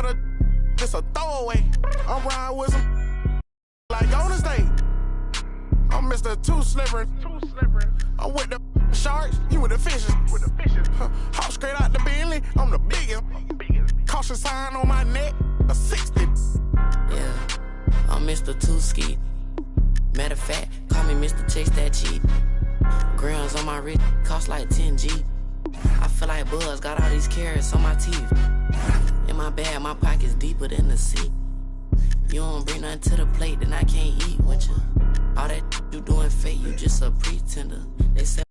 other just a throwaway. I'm riding with some like on the stage. I'm Mr. Too Slippery. I'm with the sharks, you with the fishes. Hop straight out the Bentley, I'm the biggest. Caution sign on my neck, a 60. Yeah, I'm Mr. Too Ski. Matter of fact, call me Mr. Chase That Cheat. Grams on my wrist, cost like 10G. I feel like Buzz, got all these carrots on my teeth. In my bag, my pocket's deeper than the sea. You don't bring nothing to the plate, then I can't eat with you. All that you doing fake, you just a pretender. They say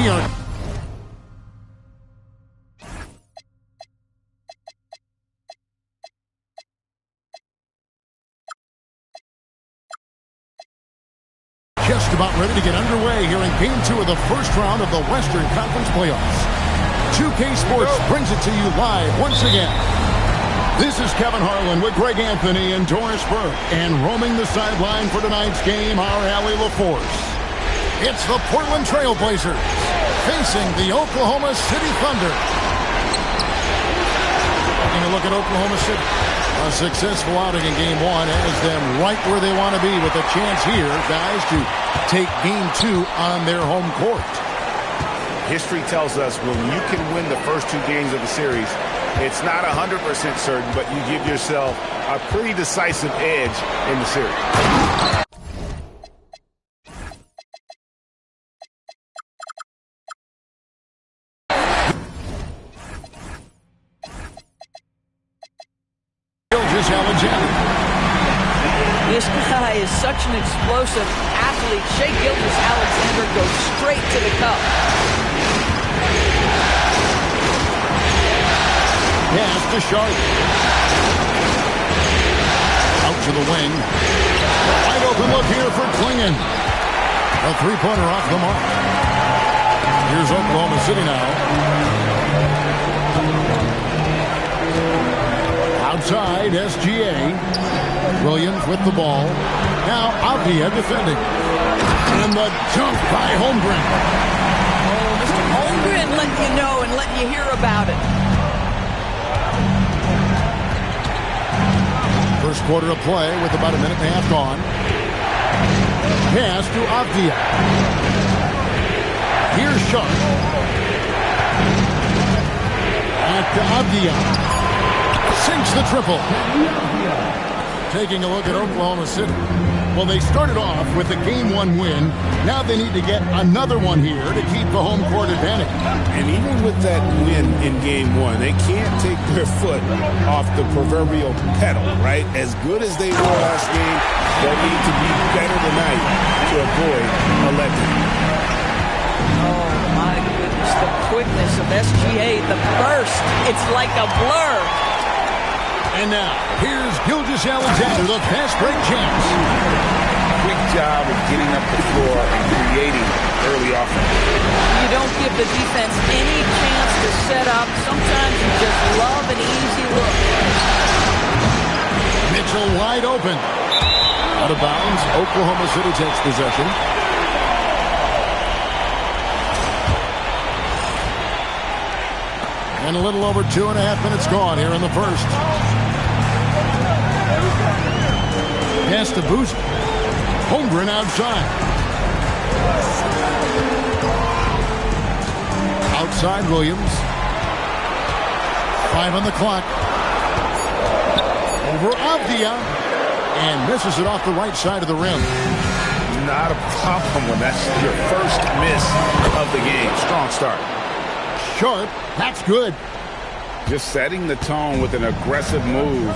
we are just about ready to get underway here in Game 2 of the first round of the Western Conference Playoffs. 2K Sports brings it to you live once again This is Kevin Harlan with Greg Anthony in Doris Burke. And roaming the sideline for tonight's game, our Allie LaForce. It's the Portland Trail Blazers facing the Oklahoma City Thunder. Taking a look at Oklahoma City. A successful outing in Game 1 has them right where they want to be with a chance here, guys, to take Game 2 on their home court. History tells us when you can win the first 2 games of the series, it's not 100% certain, but you give yourself a pretty decisive edge in the series. This guy is such an explosive athlete. Shai Gilgeous-Alexander goes straight to the cup. Pass to Sharp. Out to the wing. Wide open look here for Clingan. A three-pointer off the mark. Here's Oklahoma City now. Outside, SGA. Williams with the ball. Now Avdia defending. And the dunk by Holmgren. Oh, Mr. Holmgren letting you know and letting you hear about it. First quarter of play with about a minute and a half gone. Pass to Avdia. Here's Sharp. Back to Avdia. Sinks the triple. Taking a look at Oklahoma City. Well, they started off with a Game 1 win. Now they need to get another one here to keep the home court advantage. And even with that win in Game 1, they can't take their foot off the proverbial pedal, right? As good as they were last game, they'll need to be better tonight to avoid a letdown. Oh, my goodness. The quickness of SGA, the burst. It's like a blur. And now, here's Gilgeous-Alexander, the fast break chance. Quick job of getting up the floor and creating early offense. You don't give the defense any chance to set up. Sometimes you just love an easy look. Mitchell wide open. Out of bounds. Oklahoma City takes possession. And a little over 2.5 minutes gone here in the first. Pass to Boozer. Holmgren outside. Outside Williams. 5 on the clock. Over Avdia. And misses it off the right side of the rim. Not a problem when that's your first miss of the game. Strong start. Sharp. That's good. Just setting the tone with an aggressive move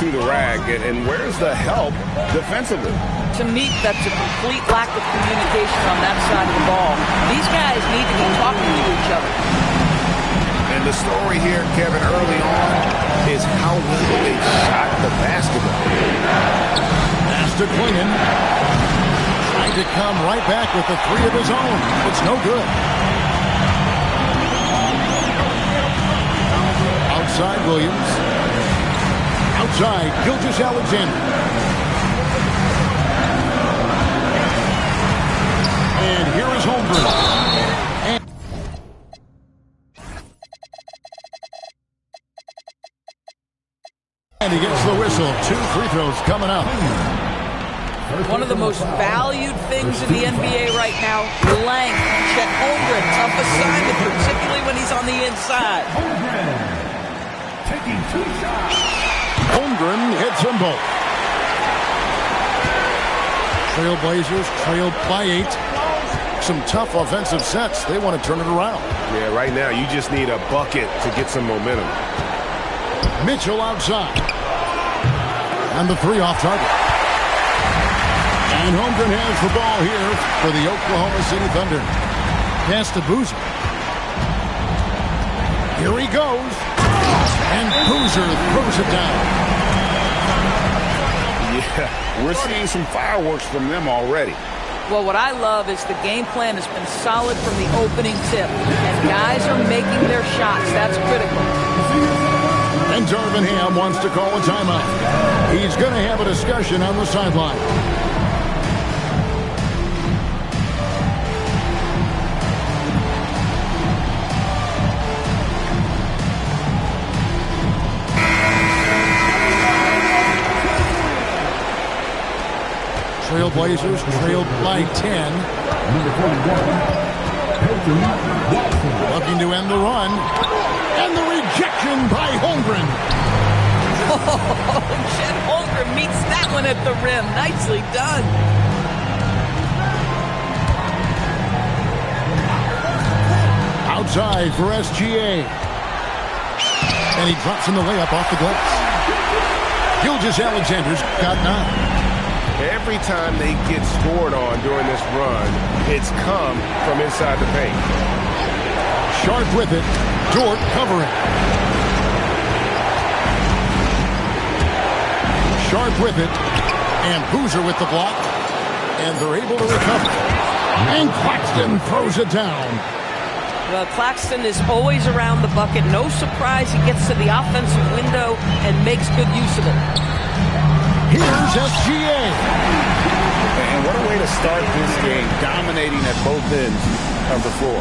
to the rack. And where's the help defensively? To me, that's a complete lack of communication on that side of the ball. These guys need to be talking to each other. And the story here, Kevin, early on is how well they shot the basketball. Pass to Clingan. Trying to come right back with the 3 of his own. It's no good. Outside Williams. Outside Gilgeous-Alexander. And here is Holmgren. And he gets the whistle. 2 free throws coming up. One of the most valued things in the NBA right now, length. Chet Holmgren, tough assignment, particularly when he's on the inside. Taking 2 shots. Holmgren hits them both. Trailblazers trailed by 8. Some tough offensive sets. They want to turn it around. Yeah, right now you just need a bucket to get some momentum. Mitchell outside. And the 3 off target. And Holmgren has the ball here for the Oklahoma City Thunder. Pass to Boozer. Here he goes. And Boozer throws it down. Yeah, we're seeing some fireworks from them already. Well, what I love is the game plan has been solid from the opening tip. And guys are making their shots. That's critical. And Jarvis Darvin Ham wants to call a timeout. He's going to have a discussion on the sideline. Trailblazers trailed by 10. Looking to end the run. And the rejection by Holmgren. Oh, Chet Holmgren meets that one at the rim. Nicely done. Outside for SGA. And he drops in the layup off the glass. Gilgeous-Alexander's got 9. Every time they get scored on during this run, it's come from inside the paint. Sharp with it. Dort covering. Sharp with it. And Boozer with the block. And they're able to recover. And Claxton throws it down. Well, Claxton is always around the bucket. No surprise he gets to the offensive window and makes good use of it. Here's SGA. And what a way to start this game, dominating at both ends of the floor.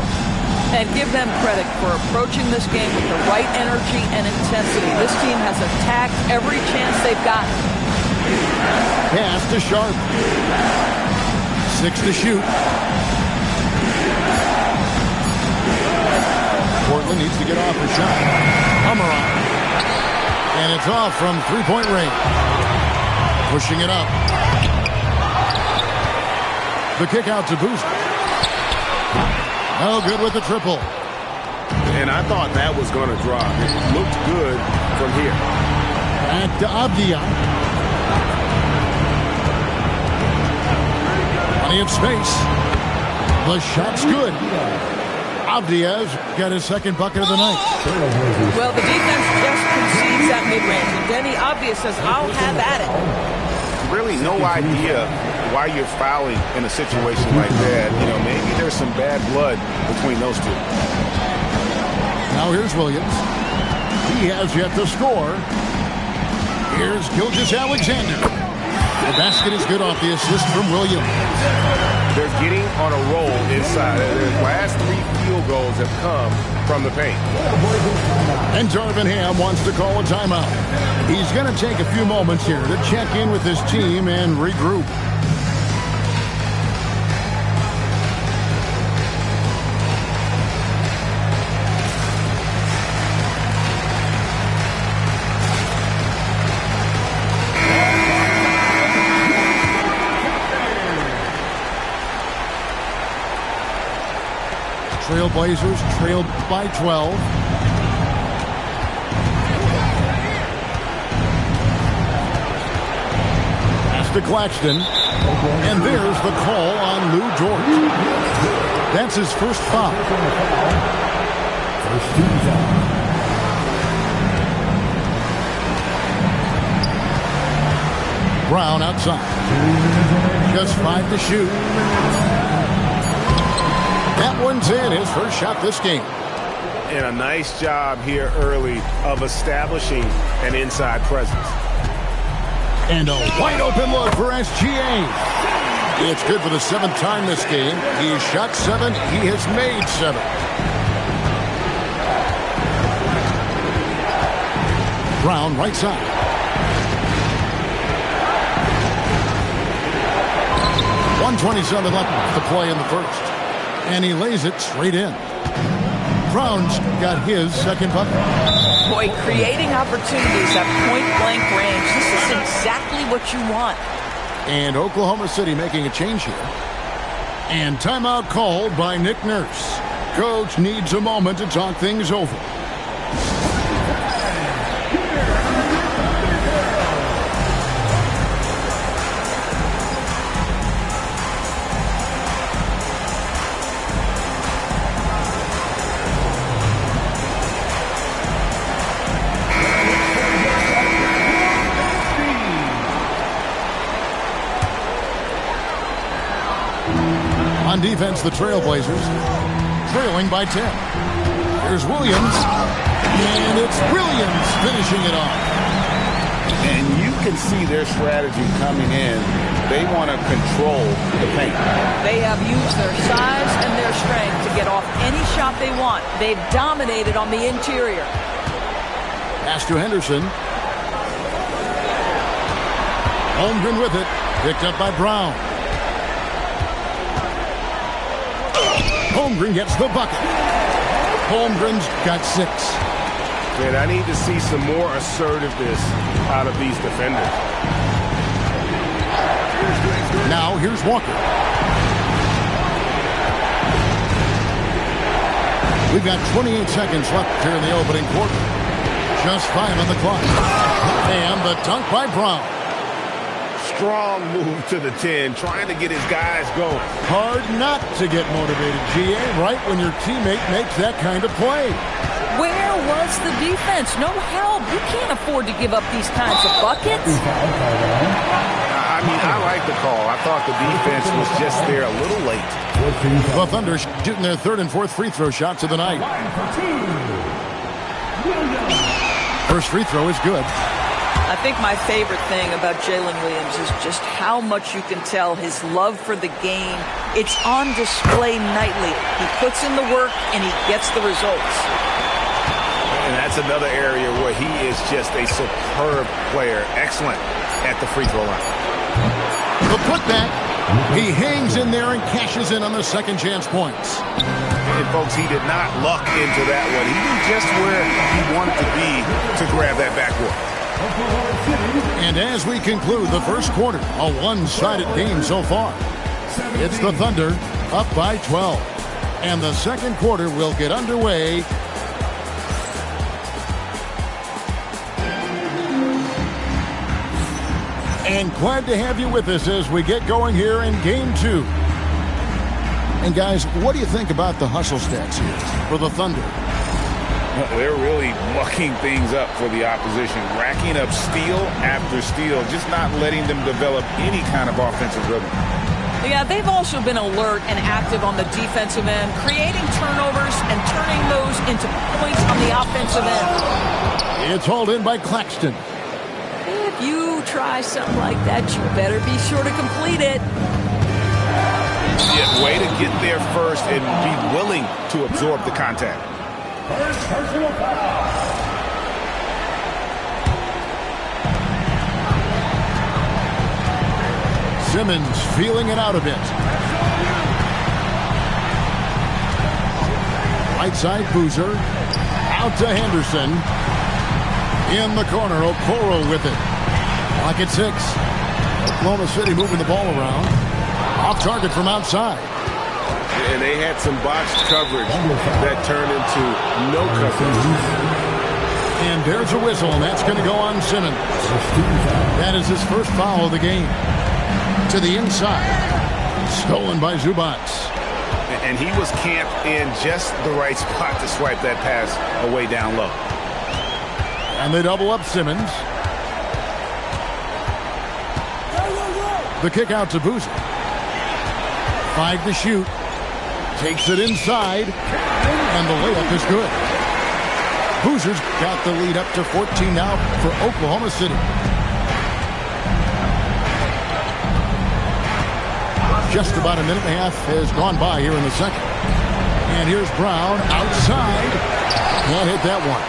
And give them credit for approaching this game with the right energy and intensity. This team has attacked every chance they've gotten. Pass to Sharp. 6 to shoot. Portland needs to get off a shot. Amaran. And it's off from three-point range. Pushing it up. The kick out to Boozer. No good with the triple. And I thought that was going to drop. It looked good from here. Back to Avdia. Plenty of space. The shot's good. Avdia's got his second bucket of the night. Well, the defense just concedes that mid-range. And Denny Avdia says, I'll have at it. Really no idea why you're fouling in a situation like that. You know, maybe there's some bad blood between those two. Now here's Williams. He has yet to score. Here's Gilgeous-Alexander. The basket is good off the assist from Williams. They're getting on a roll inside. Their last 3 field goals have come from the paint. And Darvin Ham wants to call a timeout. He's going to take a few moments here to check in with his team and regroup. Trailblazers trailed by 12. Pass to Claxton. And there's the call on Lou Dort. That's his first foul. First team foul. Brown outside. Just 5 to shoot. That one's in, his first shot this game. And a nice job here early of establishing an inside presence. And a wide open look for SGA. It's good for the 7th time this game. He shot 7, he has made 7. Brown right side. .127 left to play in the first. And he lays it straight in. Brown's got his second bucket. Boy, creating opportunities at point-blank range. This is exactly what you want. And Oklahoma City making a change here. And timeout called by Nick Nurse. Coach needs a moment to talk things over. On defense, the Trailblazers trailing by 10. Here's Williams. And it's Williams finishing it off. And you can see their strategy coming in. They want to control the paint. They have used their size and their strength to get off any shot they want. They've dominated on the interior. Pass to Henderson. Holmgren with it. Picked up by Brown. Holmgren gets the bucket. Holmgren's got 6. Man, I need to see some more assertiveness out of these defenders. Now here's Walker. We've got 28 seconds left here in the opening quarter. Just 5 on the clock. And the dunk by Brown. Strong move to the 10, trying to get his guys going. Hard not to get motivated, GA, right when your teammate makes that kind of play. Where was the defense? No help. You can't afford to give up these kinds of buckets. I mean, I like the call. I thought the defense was just there a little late. The Thunder shooting their 3rd and 4th free throw shots of the night. First free throw is good. I think my favorite thing about Jalen Williams is just how much you can tell his love for the game. It's on display nightly. He puts in the work and he gets the results. And that's another area where he is just a superb player. Excellent at the free throw line. The putback. He hangs in there and cashes in on the second chance points. And folks, he did not luck into that one. He knew just where he wanted to be to grab that backboard. And as we conclude the first quarter, a one-sided game so far. It's the Thunder up by 12. And the second quarter will get underway. And glad to have you with us as we get going here in Game 2. And guys, what do you think about the hustle stats here for the Thunder? They're really mucking things up for the opposition, racking up steal after steal, just not letting them develop any kind of offensive rhythm. Yeah, they've also been alert and active on the defensive end, creating turnovers and turning those into points on the offensive end. It's hauled in by Claxton. If you try something like that, you better be sure to complete it. Yeah, way to get there first and be willing to absorb the contact. First personal foul. Simmons feeling it out a bit. Right side, Boozer. Out to Henderson. In the corner, Okoro with it. Clock at 6. Oklahoma City moving the ball around. Off target from outside. And they had some botched coverage that turned into no coverage. And there's a whistle, and that's going to go on Simmons. That is his first foul of the game. To the inside. Stolen by Zubac. And he was camped in just the right spot to swipe that pass away down low. And they double up Simmons. The kick out to Boozer. 5 to shoot. Takes it inside. And the layup is good. Boozer's got the lead up to 14 now for Oklahoma City. Just about a minute and a half has gone by here in the second. And here's Brown outside. Can't hit that one.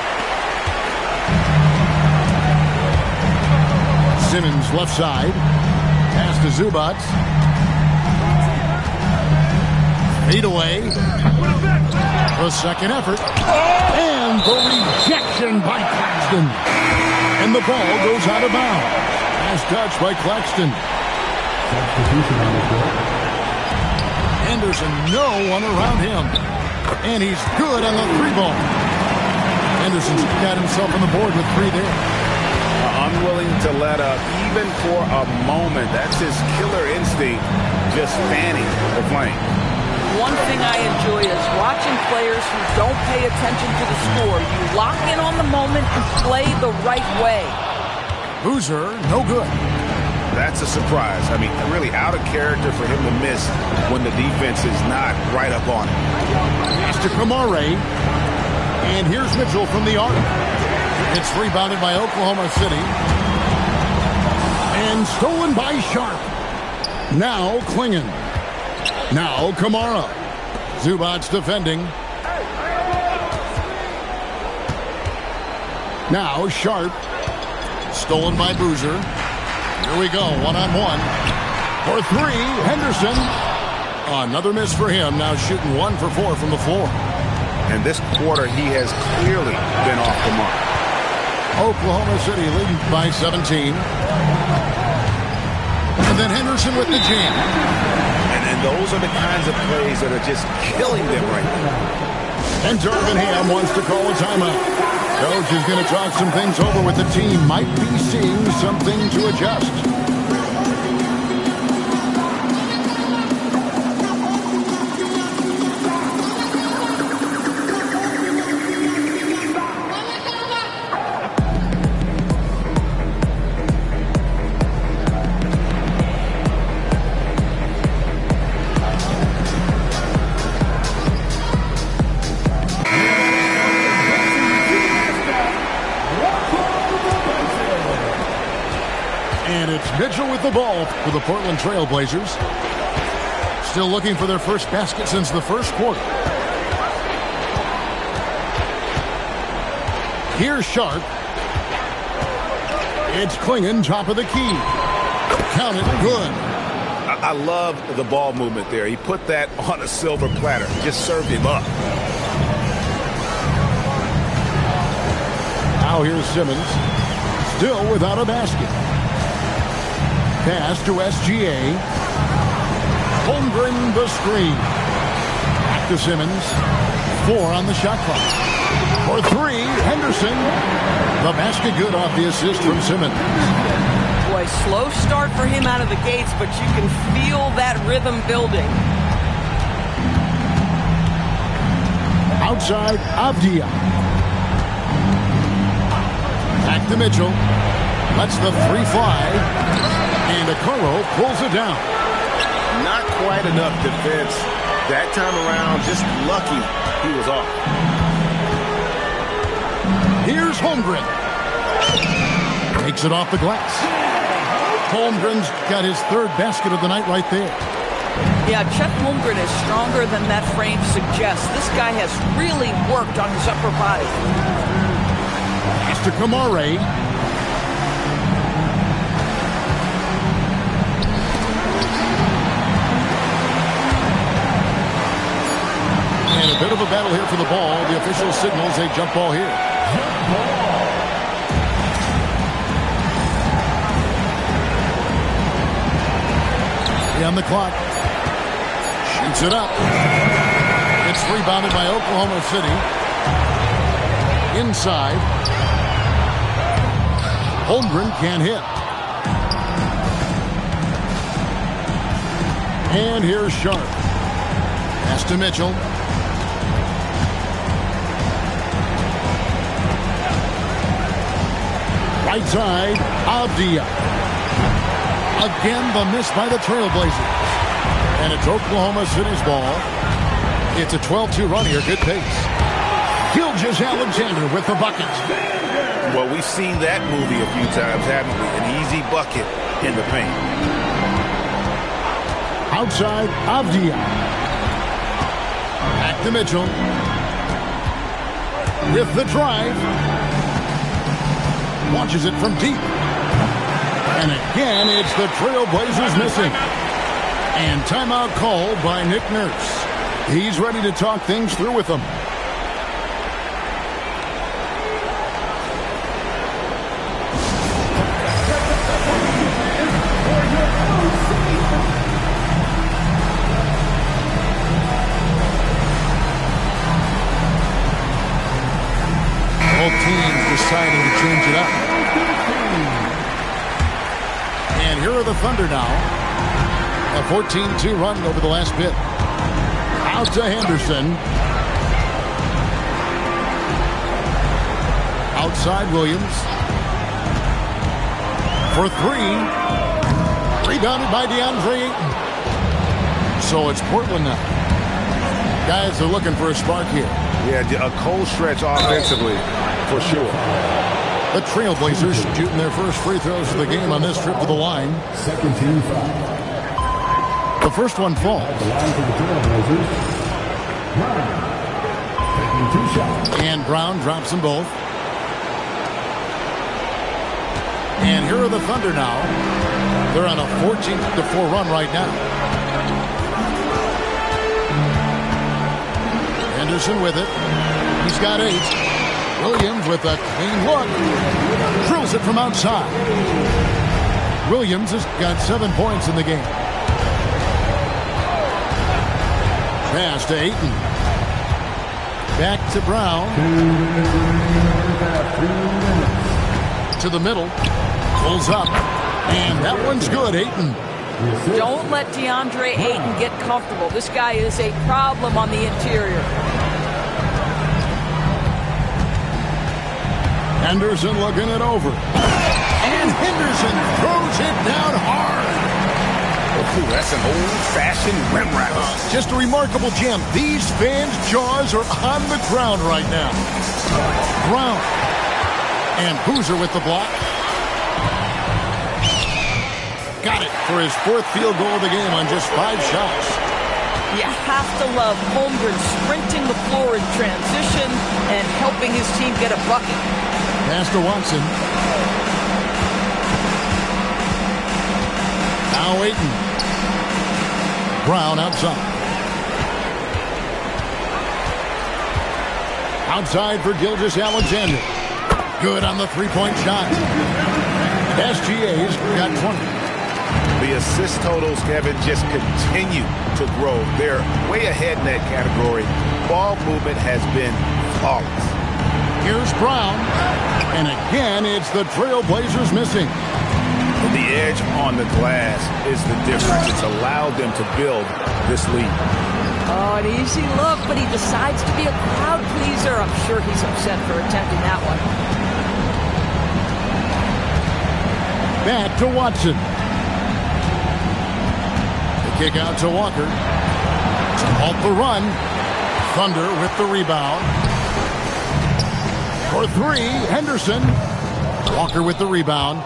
Simmons left side. Pass to Zubac. Fade away. The second effort. And the rejection by Claxton. And the ball goes out of bounds. Nice touch by Claxton. Henderson, no one around him. And he's good on the 3-ball. Henderson's got himself on the board with 3 there. Unwilling to let up even for a moment. That's his killer instinct, just fanning the flame. One thing I enjoy is watching players who don't pay attention to the score. You lock in on the moment and play the right way. Boozer, no good. That's a surprise. I mean, really out of character for him to miss when the defense is not right up on him. Pass to Kamare. And here's Mitchell from the arc. It's rebounded by Oklahoma City. And stolen by Sharp. Now Klingon. Now Kamara. Zubac's defending. Now Sharp. Stolen by Boozer. Here we go, one-on-one. For three, Henderson. Another miss for him. Now shooting 1 for 4 from the floor. And this quarter, he has clearly been off the mark. Oklahoma City leading by 17. And then Henderson with the jam. And those are the kinds of plays that are just killing them right now. And Darvin Ham wants to call a timeout. Coach is going to talk some things over with the team. Might be seeing something to adjust. Mitchell with the ball for the Portland Trail Blazers. Still looking for their first basket since the first quarter. Here's Sharp. It's Klingon, top of the key. Count it, good. I love the ball movement there. He put that on a silver platter. Just served him up. Now here's Simmons. Still without a basket. Pass to SGA. Holmgren the screen. Back to Simmons. 4 on the shot clock. For 3, Henderson. The basket good off the assist from Simmons. Boy, slow start for him out of the gates, but you can feel that rhythm building. Outside, Avdia. Back to Mitchell. Lets the 3 fly. And Okoro pulls it down. Not quite enough defense that time around. Just lucky he was off. Here's Holmgren. Takes it off the glass. Holmgren's got his 3rd basket of the night right there. Yeah, Chet Holmgren is stronger than that frame suggests. This guy has really worked on his upper body. Pass to Kamara. And a bit of a battle here for the ball. The official signals a jump ball here. On the clock. Shoots it up. It's rebounded by Oklahoma City. Inside. Holmgren can't hit. And here's Sharp. Pass to Mitchell. Right side, Avdia. Again, the miss by the Trailblazers. And it's Oklahoma City's ball. It's a 12-2 run here. Good pace. Gilgeous-Alexander with the bucket. Well, we've seen that movie a few times, haven't we? An easy bucket in the paint. Outside, Avdia. Back to Mitchell. With the drive. Launches it from deep. And again, it's the Trailblazers missing. And timeout called by Nick Nurse. He's ready to talk things through with them. Both teams deciding to change it up. And here are the Thunder now. A 14-2 run over the last bit. Out to Henderson. Outside Williams. For 3. Rebounded by DeAndre Ayton. So it's Portland now. Guys are looking for a spark here. Yeah, a cold stretch offensively, for sure. The Trailblazers shooting their first free throws of the game on this trip to the line. Second team foul. The first one falls. The line for the Trailblazers. Brown. Taking 2 shots. And Brown drops them both. And here are the Thunder now. They're on a 14-4 run right now. Henderson with it. He's got 8. Williams with a clean look. Drills it from outside. Williams has got 7 points in the game. Pass to Ayton. Back to Brown. To the middle. Pulls up. And that one's good, Ayton. Don't let DeAndre Ayton get comfortable. This guy is a problem on the interior. Henderson looking it over. And Henderson throws it down hard. Ooh, that's an old-fashioned rim wrap. Just a remarkable jam. These fans' jaws are on the ground right now. Brown. And Boozer with the block. Got it for his 4th field goal of the game on just 5 shots. You have to love Holmgren sprinting the floor in transition and helping his team get a bucket. Pass to Watson. Now Ayton. Brown outside. Outside for Gilgeous-Alexander. Good on the 3-point shot. SGA's got 20. The assist totals, Kevin, just continue to grow. They're way ahead in that category. Ball movement has been flawless. Here's Brown. And again, it's the Trailblazers missing. The edge on the glass is the difference. It's allowed them to build this lead. Oh, an easy look, but he decides to be a crowd pleaser. I'm sure he's upset for attempting that one. Back to Watson. The kick out to Walker. To halt the run. Thunder with the rebound. For 3, Henderson. Walker with the rebound.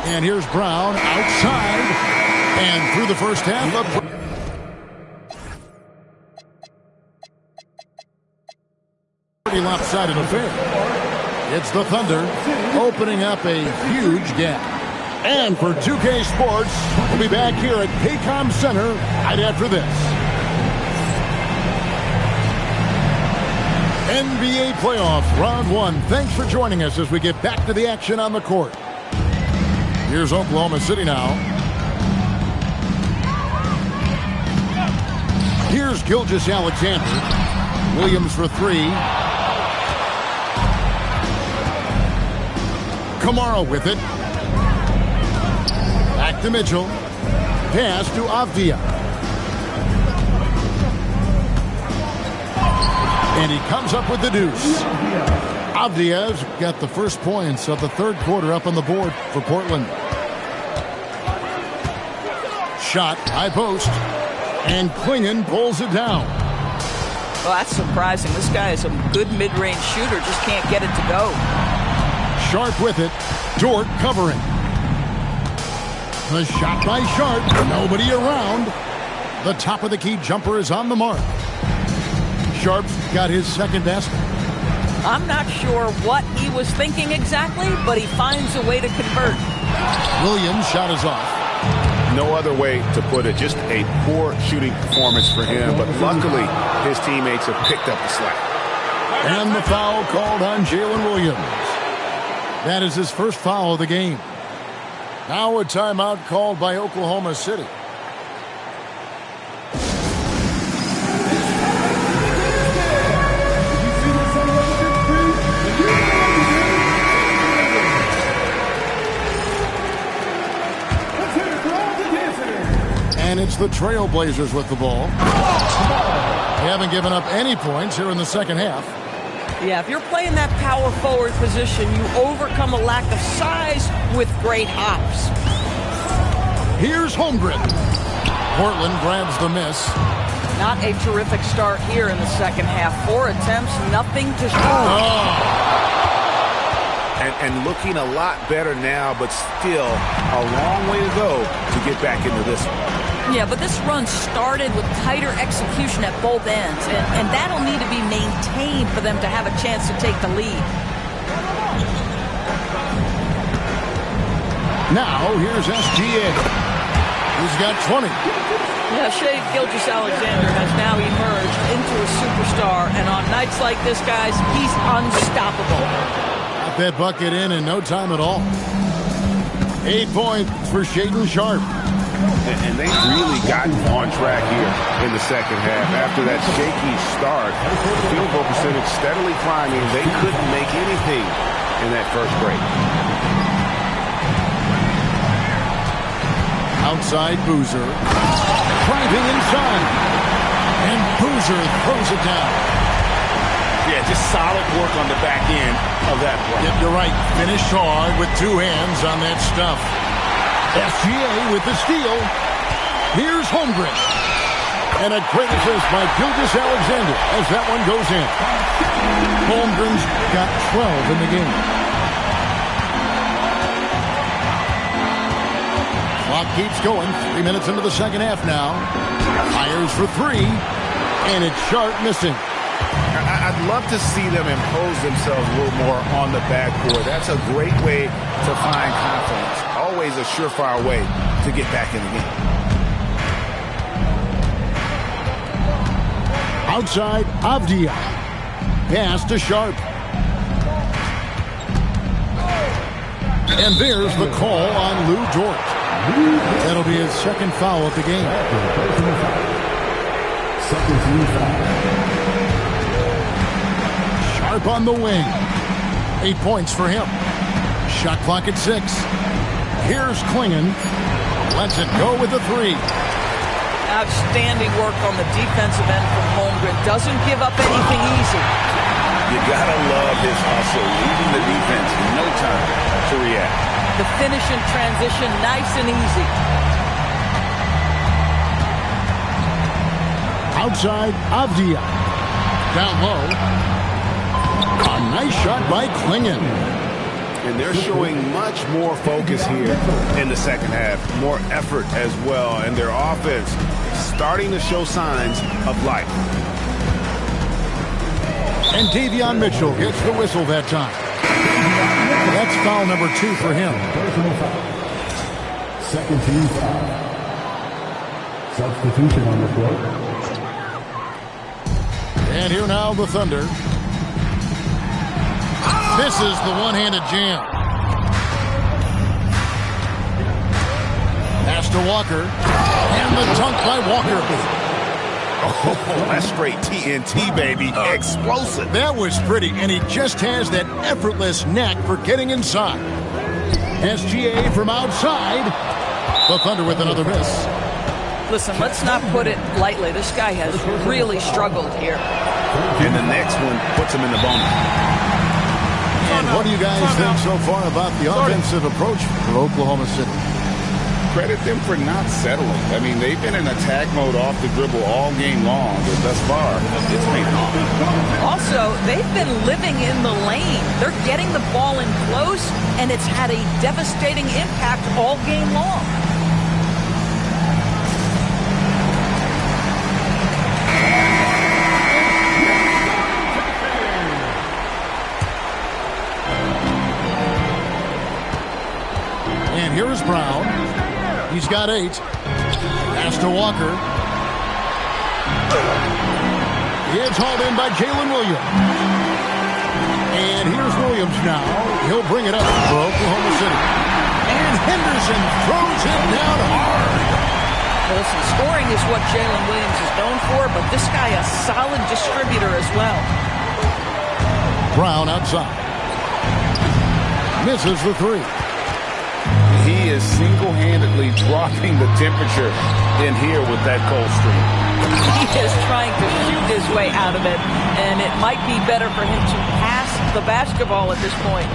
And here's Brown outside. And through the first half of... Pretty lopsided affair. It's the Thunder opening up a huge gap. And for 2K Sports, we'll be back here at Paycom Center right after this. NBA Playoff Round 1. Thanks for joining us as we get back to the action on the court. Here's Oklahoma City now. Here's Gilgeous-Alexander. Williams for 3. Kamara with it. Back to Mitchell. Pass to Avdia. And he comes up with the deuce. Avdia's got the first points of the 3rd quarter up on the board for Portland. Shot, high post. And Klingon pulls it down. Well, that's surprising. This guy is a good mid-range shooter, just can't get it to go. Sharp with it. Dort covering. The shot by Sharp. Nobody around. The top of the key jumper is on the mark. Sharp's got his 2nd basket. I'm not sure what he was thinking exactly, but he finds a way to convert. Williams' shot is off. No other way to put it. Just a poor shooting performance for him, but luckily his teammates have picked up the slack. And the foul called on Jalen Williams. That is his first foul of the game. Now a timeout called by Oklahoma City. And it's the Trailblazers with the ball. They haven't given up any points here in the second half. Yeah, if you're playing that power forward position, you overcome a lack of size with great hops. Here's Holmgren. Portland grabs the miss. Not a terrific start here in the second half. 4 attempts, nothing to show. And looking a lot better now, but still a long way to go to get back into this one. Yeah, but this run started with tighter execution at both ends, and that'll need to be maintained for them to have a chance to take the lead. Now, here's SGA. He's got 20. Yeah, Shai Gilgeous-Alexander has now emerged into a superstar, and on nights like this, guys, he's unstoppable. Got that bucket in no time at all. 8 points for Shaedon Sharpe. And they've really gotten on track here in the second half. After that shaky start, field goal percentage steadily climbing. They couldn't make anything in that first break. Outside Boozer. Driving inside. And Boozer throws it down. Yeah, just solid work on the back end of that play. Yep, you're right. Finished hard with 2 hands on that stuff. SGA with the steal. Here's Holmgren. And a great assist by Gilgeous-Alexander as that one goes in. Holmgren's got 12 in the game. Clock keeps going. 3 minutes into the second half now. Fires for 3. And it's Sharpe missing. I'd love to see them impose themselves a little more on the backboard. That's a great way to find confidence. Always a surefire way to get back in the game. Outside, Avdia. Pass to Sharpe. And there's the call on Lou Dort. That'll be his second foul of the game. Second team foul. Sharpe on the wing. 8 points for him. Shot clock at 6. Here's Klingon. Lets it go with the 3. Outstanding work on the defensive end from Holmgren. Doesn't give up anything easy. You gotta love his hustle, leaving the defense no time to react. The finish in transition, nice and easy. Outside, Avdia. Down low. A nice shot by Klingon. And they're showing much more focus here in the second half. More effort as well. And their offense starting to show signs of life. And Davion Mitchell gets the whistle that time. That's foul number 2 for him. Second team foul. Substitution on the floor. And here now the Thunder. This is the one-handed jam. Pass to Walker. And the dunk by Walker. Oh, that's straight TNT, baby. Explosive. That was pretty, and he just has that effortless knack for getting inside. SGA from outside. The Thunder with another miss. Listen, let's not put it lightly. This guy has really struggled here. And the next one puts him in the bonus. And what do you guys think so far about the offensive approach for Oklahoma City? Credit them for not settling. I mean, they've been in attack mode off the dribble all game long, but thus far, it's paid off. Also, they've been living in the lane. They're getting the ball in close, and it's had a devastating impact all game long. And here's Brown. He's got 8. Pass to Walker. It's hauled in by Jalen Williams. And here's Williams now. He'll bring it up for Oklahoma City. And Henderson throws it down hard. Well, listen, scoring is what Jalen Williams is known for, but this guy a solid distributor as well. Brown outside. Misses the 3. He is single-handedly dropping the temperature in here with that cold streak. He is trying to shoot his way out of it, and it might be better for him to pass the basketball at this point.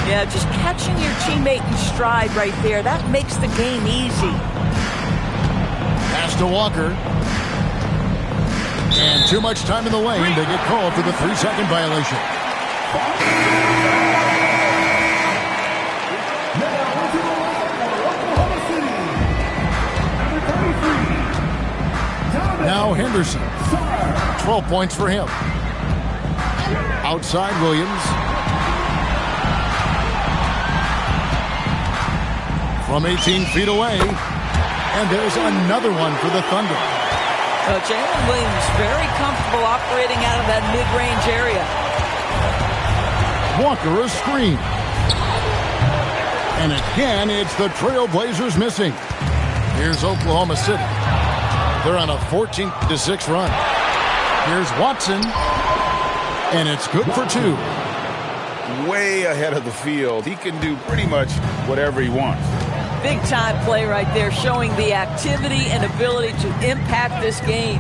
Yeah, just catching your teammate in stride right there, that makes the game easy. Pass to Walker. And too much time in the lane. They get called for the 3-second violation. Now Henderson. 12 points for him. Outside Williams. From 18 feet away. And there's another one for the Thunder. Jalen Williams very comfortable operating out of that mid-range area. Walker a screen. And again, it's the Trailblazers missing. Here's Oklahoma City. They're on a 14-6 run. Here's Watson. And it's good for 2. Way ahead of the field. He can do pretty much whatever he wants. Big time play right there, showing the activity and ability to impact this game.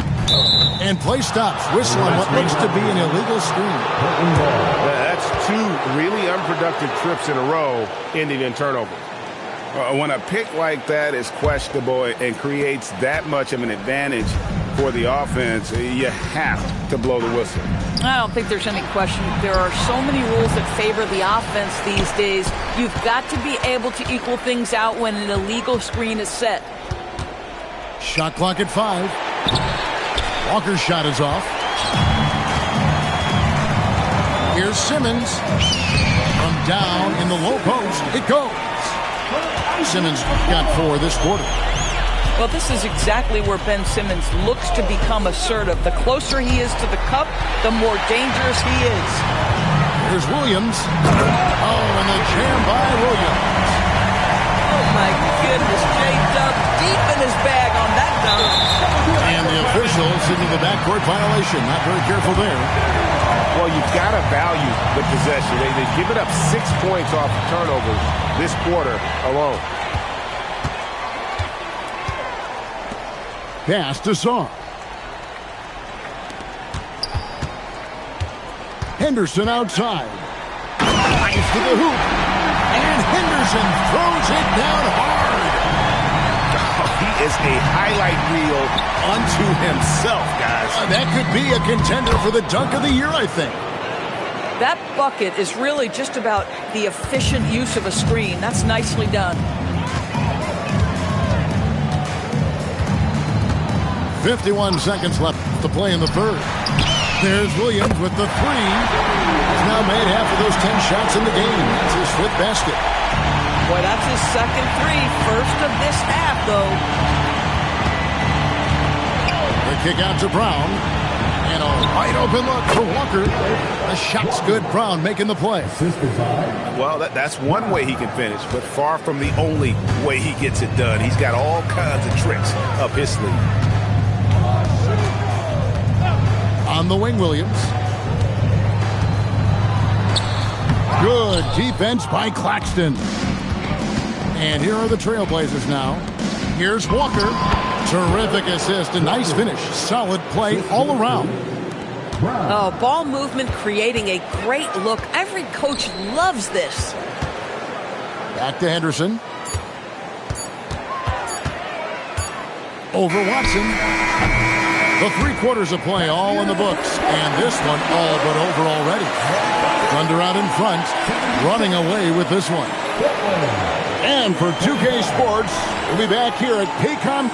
And play stops. Whistle on what looks to be an illegal screen. That's 2 really unproductive trips in a row ending in turnovers. When a pick like that is questionable and creates that much of an advantage for the offense, you have to blow the whistle. I don't think there's any question. There are so many rules that favor the offense these days. You've got to be able to equal things out when an illegal screen is set. Shot clock at 5. Walker's shot is off. Here's Simmons. From down in the low post, it goes. Simmons got 4 this quarter. Well, this is exactly where Ben Simmons looks to become assertive. The closer he is to the cup, the more dangerous he is. Here's Williams. Oh, and the jam by Williams. Oh, my goodness. J-Dub deep in his bag on that dunk. And the official signaled the backcourt violation. Not very careful there. Well, you've got to value the possession. They've given up 6 points off of turnovers this quarter alone. Pass to Saw. Henderson outside. Nice to the hoop. And Henderson throws it down hard. He is a highlight reel unto himself, guys. That could be a contender for the dunk of the year, I think. That bucket is really just about the efficient use of a screen. That's nicely done. 51 seconds left to play in the third. There's Williams with the 3. He's now made half of those 10 shots in the game. That's his 5th basket. Boy, that's his second 3. First of this half, though. The kick out to Brown. And a wide open look for Walker. The shot's good. Brown making the play. Well, that's one way he can finish, but far from the only way he gets it done. He's got all kinds of tricks up his sleeve. On the wing, Williams. Good defense by Claxton. And here are the Trailblazers now. Here's Walker. Terrific assist. A nice finish. Solid play all around. Oh, ball movement creating a great look. Every coach loves this. Back to Henderson. Over Watson. The 3 quarters of play all in the books. And this one all but over already. Thunder out in front. Running away with this one. And for 2K Sports, we'll be back here at Paycom.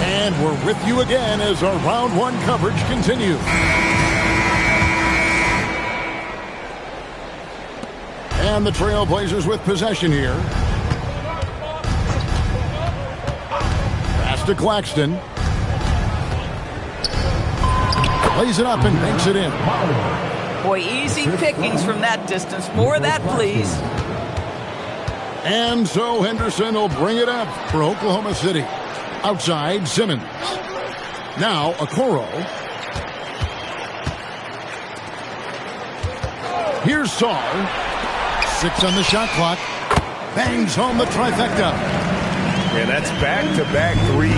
And we're with you again as our round 1 coverage continues. And the Trailblazers with possession here. Pass to Claxton. Lays it up and banks it in. Boy, easy pickings from that distance. More of that, please. And so Henderson will bring it up for Oklahoma City. Outside, Simmons. Now, Okoro. Here's Sarr. 6 on the shot clock. Bangs home the trifecta. Yeah, that's back-to-back threes.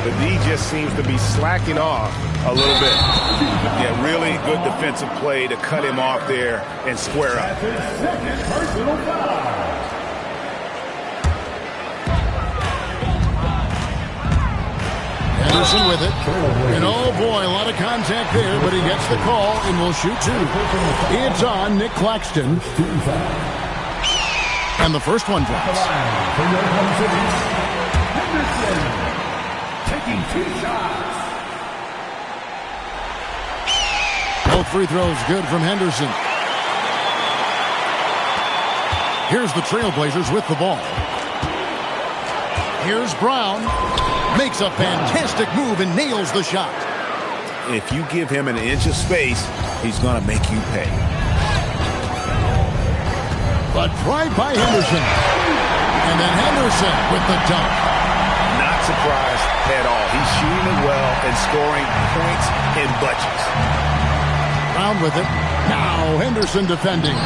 The D just seems to be slacking off a little bit. Yeah, really good defensive play to cut him off there and square up. Henderson with it. And oh boy, a lot of contact there, but he gets the call and will shoot two. It's on Nick Claxton. And the first one drops. Henderson taking 2 shots. Both free throws good from Henderson. Here's the Trailblazers with the ball. Here's Brown. Makes a fantastic move and nails the shot. If you give him an inch of space, he's going to make you pay. But tried by Henderson. And then Henderson with the dunk. Not surprised at all. He's shooting it well and scoring points in bunches. Brown with it. Now Henderson defending.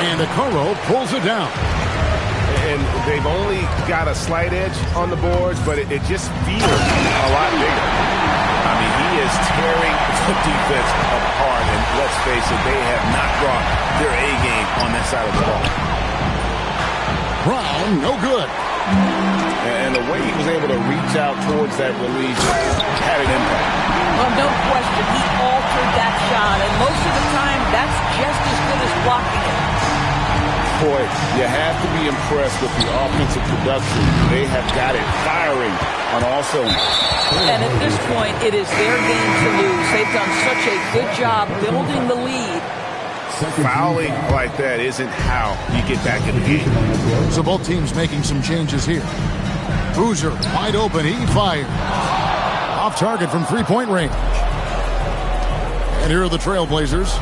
And Okoro pulls it down. And they've only got a slight edge on the boards, but it just feels a lot bigger. I mean, he is tearing the defense apart. And let's face it, they have not brought their A game on that side of the ball. Brown, no good. And the way he was able to reach out towards that release had an impact. Well, no question, he altered that shot, and most of the time, that's just as good as blocking it. Boy, you have to be impressed with the offensive production. They have got it firing on all cylinders. And at this point, it is their game to lose. They've done such a good job building the lead. Fouling like that isn't how you get back in the game. So both teams making some changes here. Boozer wide open, he fired. Off target from three-point range. And here are the Trailblazers.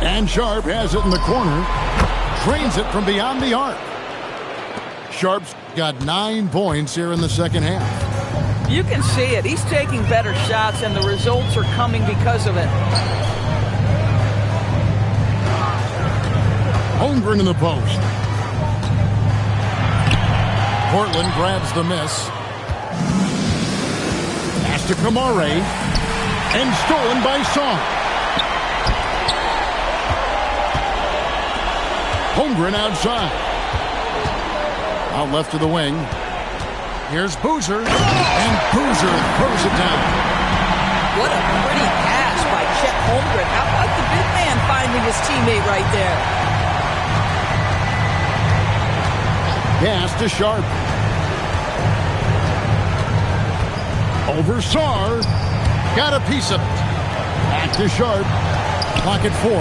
And Sharp has it in the corner. Drains it from beyond the arc. Sharp's got 9 points here in the second half. You can see it. He's taking better shots, and the results are coming because of it. Holmgren in the post. Portland grabs the miss. Pass to Kamare. And stolen by Song. Holmgren outside. Out left to the wing. Here's Boozer. And Boozer throws it down. What a pretty pass by Chet Holmgren. How about the big man finding his teammate right there? Pass to Sharp. Over Sarr. Got a piece of it. Back to Sharp. Clock at 4.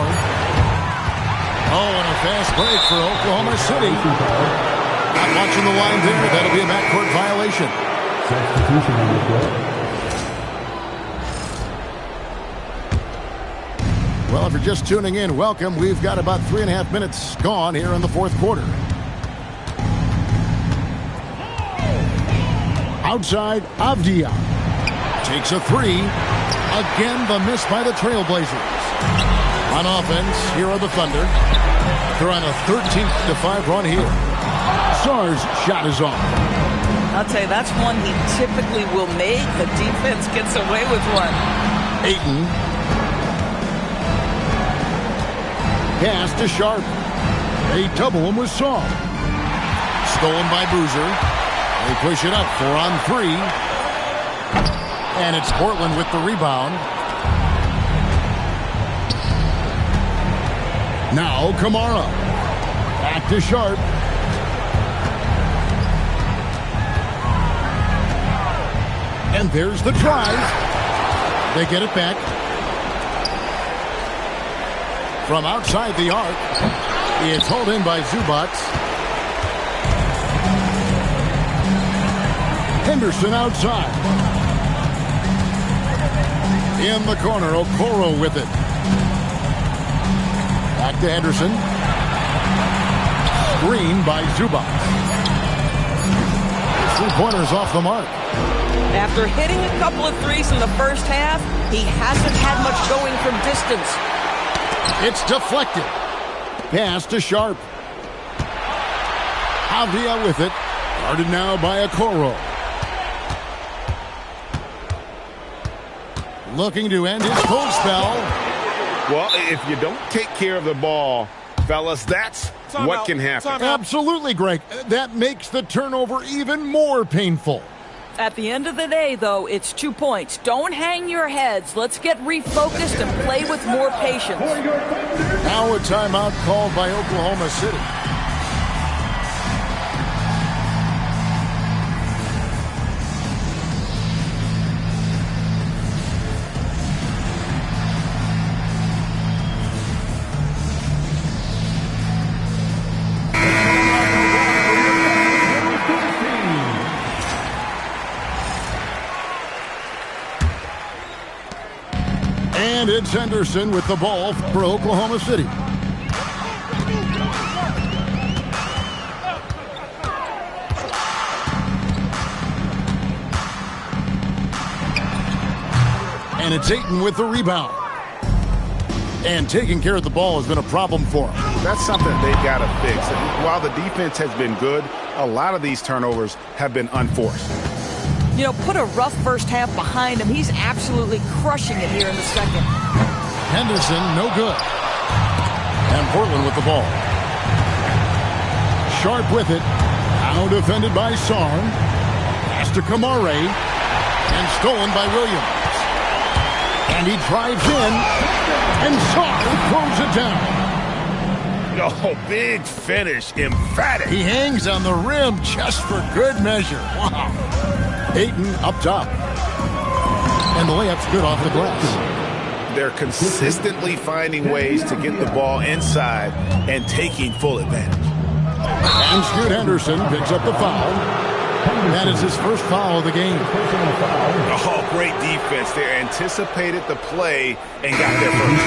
Oh, and a fast break for Oklahoma City. Not watching the line there. That'll be a backcourt violation. Substitution on the floor. Well, if you're just tuning in, welcome. We've got about 3.5 minutes gone here in the fourth quarter. Outside, Avdia takes a 3. Again, the miss by the Trailblazers. On offense, here are the Thunder. They're on a 13-5 run here. Sarr's shot is off. I'll tell you, that's one he typically will make. The defense gets away with one. Ayton. Pass to Sharp. They double him with Saw. Stolen by Boozer. They push it up 4 on 3. And it's Portland with the rebound. Now Kamara. Back to Sharp. And there's the drive. They get it back. From outside the arc. It's hauled in by Zubac. Henderson outside. In the corner, Okoro with it. Back to Henderson. Screen by Zubac. 3-pointers off the mark. After hitting a couple of threes in the first half, he hasn't had much going from distance. It's deflected. Pass to Sharp. Avdia with it. Guarded now by Okoro. Looking to end his cold spell. Well, if you don't take care of the ball, fellas, that's what can happen. Absolutely, Greg. That makes the turnover even more painful. At the end of the day, though, it's 2 points. Don't hang your heads. Let's get refocused and play with more patience. Now a timeout called by Oklahoma City. And it's Henderson with the ball for Oklahoma City. And it's Ayton with the rebound. And taking care of the ball has been a problem for him. That's something they've got to fix. While the defense has been good, a lot of these turnovers have been unforced. You know, put a rough first half behind him. He's absolutely crushing it here in the second. Henderson, no good. And Portland with the ball. Sharp with it. Now defended by Sarr. Pass to Kamare. And stolen by Williams. And he drives in. And Sarr throws it down. Oh, big finish. Emphatic. He hangs on the rim just for good measure. Wow. Ayton up top. And the layup's good off the glass. They're consistently finding ways to get the ball inside and taking full advantage. And Scoot Henderson picks up the foul. That is his first foul of the game. Oh, great defense there. Anticipated the play and got there first.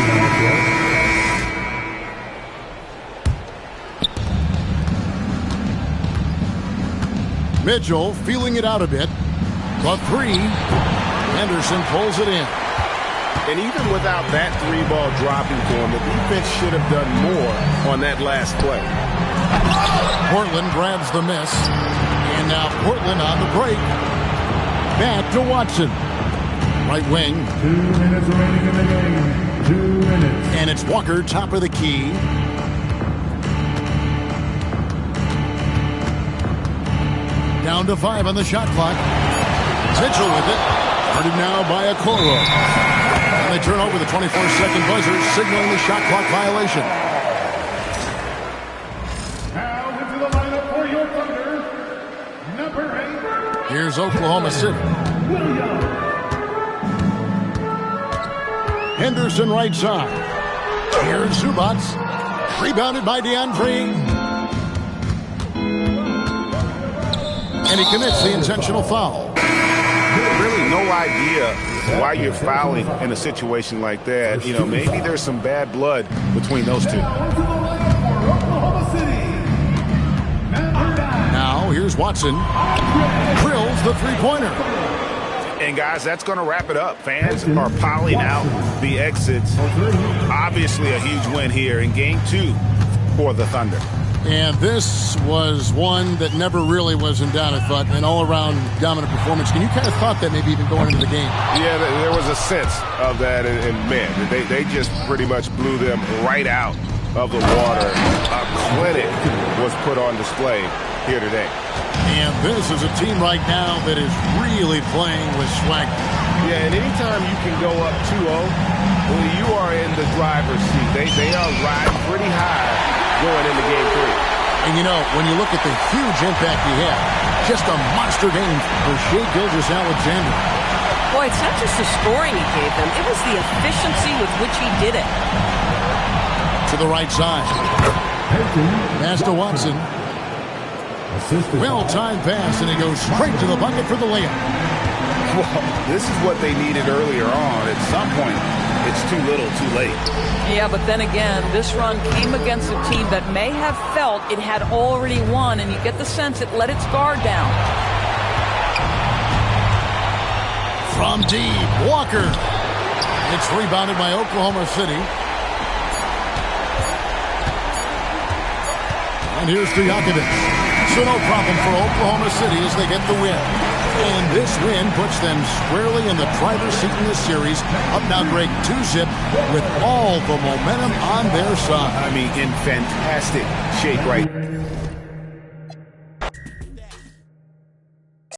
Mitchell feeling it out a bit. The three. Henderson pulls it in. And even without that three ball dropping for him, the defense should have done more on that last play. Portland grabs the miss. And now Portland on the break. Back to Watson. Right wing. 2 minutes remaining in the game. 2 minutes. And it's Walker, top of the key. Down to 5 on the shot clock. Mitchell with it. Guarded now by Okoro. And they turn over the 24-second buzzer, signaling the shot clock violation. Now into the lineup for your Thunder, number 8. Here's Oklahoma City. Williams. Henderson right side. Here's Zubac. Rebounded by DeAndre. And he commits the intentional foul. Really no idea why you're fouling in a situation like that. You know, maybe there's some bad blood between those two. Now here's Watson. Drills the three-pointer. And guys, that's going to wrap it up. Fans are piling out the exits. Obviously a huge win here in Game 2 for the Thunder. And this was one that never really was in doubt, I thought, an all-around dominant performance. And you kind of thought that maybe even going into the game. Yeah, there was a sense of that, and man, they just pretty much blew them right out of the water. A clinic was put on display here today. And this is a team right now that is really playing with swagger. Yeah, and anytime you can go up 2-0, well, you are in the driver's seat. They are riding pretty high going into Game 3. And you know, when you look at the huge impact he had, just a monster game for Shai Gilgeous-Alexander. Boy, it's not just the scoring he gave them. It was the efficiency with which he did it. To the right side. Pass to Watson. Well-timed pass, and it goes straight to the bucket for the layup. Well, this is what they needed earlier on. At some point, it's too little, too late. Yeah, but then again, this run came against a team that may have felt it had already won, and you get the sense it let its guard down. From deep, Walker. It's rebounded by Oklahoma City. And here's Stojakovic. So no problem for Oklahoma City as they get the win. And this win puts them squarely in the driver's seat in this series. Up now, Greg, 2-0 with all the momentum on their side. I mean, in fantastic shape right